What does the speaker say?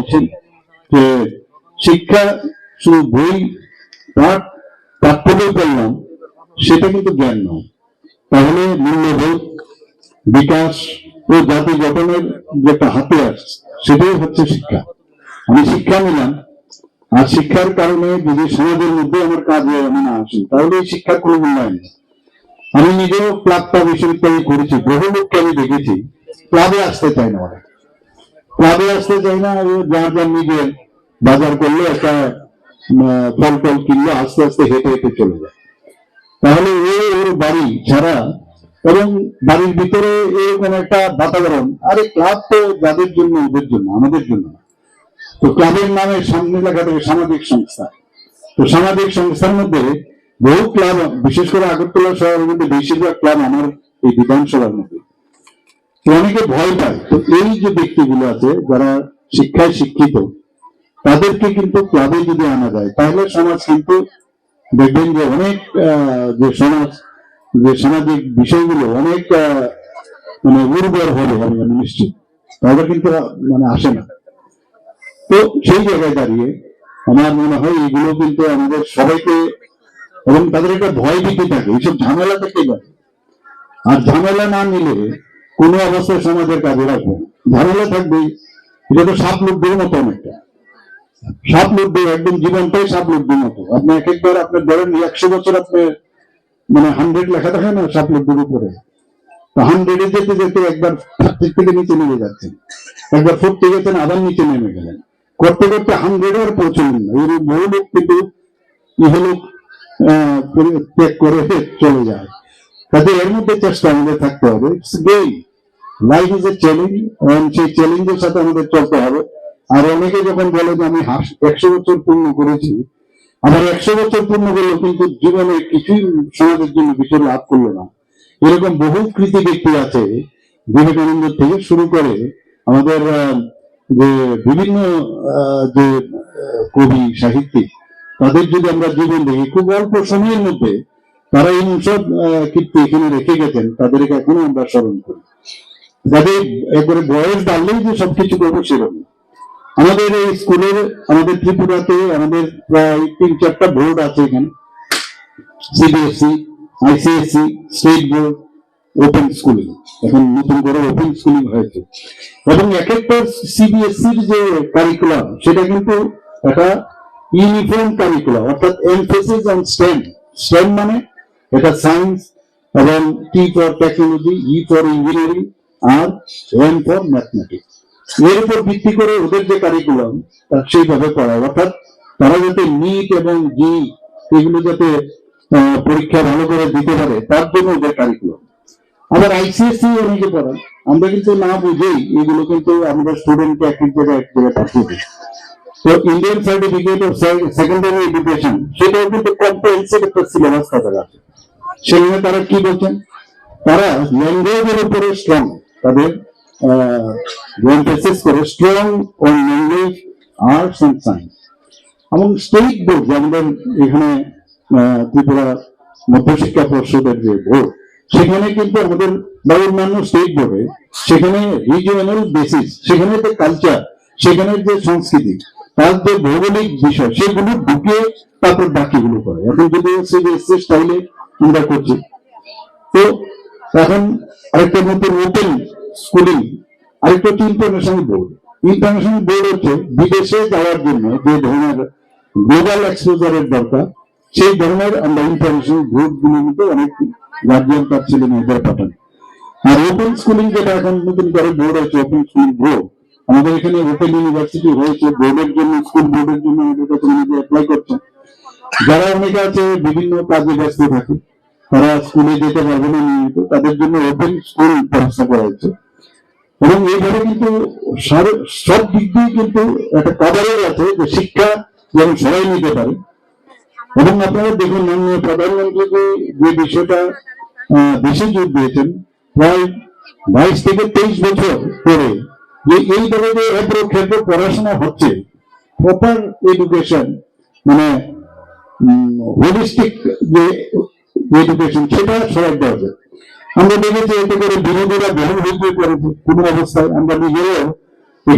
বলছেন যে শিক্ষা শুধু বই পাঠ পড়ে করলাম সেটা কিন্তু জ্ঞান নয়। তাহলে মূল্যবোধ বিকাশ ও জাতি গঠনের যে একটা হাতিয়ার সেটাই হচ্ছে শিক্ষা। আমি শিক্ষা নিলাম, আর শিক্ষার কারণে যদি সমাজের মধ্যে আমার কাজে আমি না আসি তাহলে এই শিক্ষার কোনো মূল্যায়ন নেই। আমি নিজেও ক্লাবটা বিশ্ববিদ্যালয়ে করেছি, বহু লোককে আমি দেখেছি ক্লাবে আসতে চায় না, অনেক ক্লাবে আসতে চায় না। যার যার নিজের বাজার করলে একটা ফল টল কিনলে আস্তে আস্তে হেঁটে হেঁটে চলে যায়। তাহলে ওর বাড়ি ছাড়া এবং বাড়ির ভিতরে এরকম একটা বাতাবরণ, আরে ক্লাব তো যাদের জন্য ওদের জন্য, আমাদের জন্য। তো ক্লাবের নামে সামনে লেখা থাকে সামাজিক সংস্থা। তো সামাজিক সংস্থার মধ্যে বহু ক্লাব, বিশেষ করে আগরতলা শহরের মধ্যে বেশিরভাগ ক্লাব আমার এই বিধানসভার মধ্যে। তো অনেকে ভয় পায়। তো এই যে ব্যক্তিগুলো আছে যারা শিক্ষায় শিক্ষিত, তাদেরকে কিন্তু ক্লাবে যদি আনা যায় তাহলে সমাজ কিন্তু দেখবেন যে অনেক যে সমাজ যে সামাজিক বিষয়গুলো অনেক মানে উর্বর হবে, আমি নিশ্চিত। তাহলে কিন্তু মানে আসে না। তো সেই জায়গায় দাঁড়িয়ে আমার মনে হয় এগুলো কিন্তু আমাদের সবাইকে, এবং তাদের একটা ভয় ভীতি থাকে এইসব ঝামেলা থেকে যাবে। আর ঝামেলা না নিলে কোনো অবস্থায় সমাজের কাজে রাখবে না, ঝামেলা থাকবেই। এটা তো সাপ লুকদের মতো, অনেকটা সাপ লুকবে, একদম জীবনটাই সাপ লুকদের মতো। আপনি এক একবার আপনার ধরেন 100 বছর আপনি মানে 100 লেখা থাকে না সাপ লুকদের উপরে, তো 100-এ যেতে যেতে একবার থেকে নিচে নেমে যাচ্ছেন, একবার ফুটতে গেছেন আবার নিচে নেমে গেলেন, করতে করতে 100-এ আর পৌঁছলেন না। এই বহু লোক কিন্তু ইহলোক ত্যাগ করে চলে যায়। কাজে এর মধ্যে চেষ্টা আমাদের থাকতে হবে। লাইফ ইজ এ চ্যালেঞ্জ, এবং সেই চ্যালেঞ্জের সাথে আমাদের চলতে হবে। আর অনেকে যখন বলে যে আমি 100 বছর পূর্ণ করেছি, আবার 100 বছর পূর্ণ করলো কিন্তু জীবনে কিছুই সমাজের জন্য কিছু লাভ করলো না, এরকম বহু কৃতি ব্যক্তি আছে। বিবেকানন্দ থেকে শুরু করে আমাদের যে বিভিন্ন যে কবি সাহিত্যিক, তাদের যদি আমরা জীবন দেখি, খুব অল্প সময়ের মধ্যে তারা এই সব কীর্তি এখানে রেখে গেছেন, তাদেরকে এখনো আমরা স্মরণ করি। যাদের একবারে বয়স বাড়লেই যে সবকিছু করবো সেরকম। আমাদের এই স্কুলের, আমাদের ত্রিপুরাতে আমাদের প্রায় 3-4টা বোর্ড আছে এখানে, CBSE, ICSE, state board, open schooling. এখন নতুন করে ওপেন স্কুলিং হয়েছে, এবং এক একটা সিবিএসসির যে কারিকুলাম সেটা কিন্তু একটা ইউনিফর্ম কারিকুলাম, অর্থাৎ এমফেসিস অন স্টেম। স্টেম মানে এটা সায়েন্স, এবং T for technology, E for engineering, আর এম ফর ম্যাথমেটিক্স। এর উপর ভিত্তি করে ওদের যে কারিকুলাম সেইভাবে পড়ায়, অর্থাৎ তারা যাতে নিট এবং জি এগুলো যাতে পরীক্ষা ভালো করে দিতে পারে তার জন্য ওদের কারিকুলাম। আবার আইসিএসসি অনেকে পড়ান, আমরা কিন্তু না বুঝেই এগুলো কিন্তু আমরা স্টুডেন্টকে এক জায়গায় পাঠিয়ে দিই। তো Indian certificate of secondary education, সেটাও কিন্তু কম্প্রিহেনসিভ একটা সিলেবাস তাদের আছে। সেখানে তারা কি বলছেন, তারা ল্যাঙ্গুয়েজের উপরে স্ট্রং, তাদের এমফেসিস করে strong on language, arts and science. এবং স্টেট বোর্ড, আমাদের এখানে ত্রিপুরা মধ্যশিক্ষা পর্ষদের যে বোর্ড, সেখানে কিন্তু আমাদের বা অন্যান্য স্টেট বোর্ডে সেখানে রিজিওনাল বেসিস, সেখানে যে কালচার, সেখানে যে সংস্কৃতি, তার যে ভৌগোলিক বিষয়, সেগুলো ঢুকিয়ে তারপর বাকিগুলো করে। এখন যদি সিবিএসসি স্টাইলে আমরা করছি, তো এখন আরেকটা নতুন ওপেন স্কুলিং, আরেকটা হচ্ছে ইন্টারন্যাশনাল বোর্ড। ইন্টারন্যাশনাল বোর্ড হচ্ছে বিদেশে যাওয়ার জন্য যে ধরনের গ্লোবাল এক্সপোজারের দরকার, সেই ধরনের আমরা ইন্টারন্যাশনাল বোর্ড গুলোর মধ্যে অনেক গার্জিয়ান তার ছেলে মেয়েদের পাঠান। আর ওপেন স্কুলিং যেটা এখন নতুন করে বোর্ড হয়েছে, ওপেন স্কুলিং বোর্ড, আমাদের এখানে ওপেন ইউনিভার্সিটি হয়েছে, বোর্ডের জন্য, স্কুল বোর্ডের জন্য আমাদের কাছে অ্যাপ্লাই করছেন। যারা অনেকে আছে বিভিন্ন কাজে ব্যস্ত থাকে, তারা স্কুলে যেতে পারবে না নিয়মিত, তাদের জন্য ওপেন স্কুল ব্যবস্থা করা হয়েছে। এবং এইভাবে কিন্তু সব দিক দিয়ে কিন্তু একটা কভারেজ আছে যে শিক্ষা যেন সবাই নিতে পারে। এবং আপনারা দেখুন, মাননীয় প্রধানমন্ত্রী যে বিষয়টা বেশি জোর দিয়েছেন, প্রায় 22 থেকে 23 বছর পরে যে এই ধরনের ক্ষেত্রে পড়াশোনা হচ্ছে, প্রপার এডুকেশন মানে হোলিস্টিক যে এডুকেশন, সেটা সবাই দেওয়া যায়। আমরা দেখেছি এতে করে বিরোধীরা বহু হইতে করেছে কোনো অবস্থায়। আমরা নিজেরাও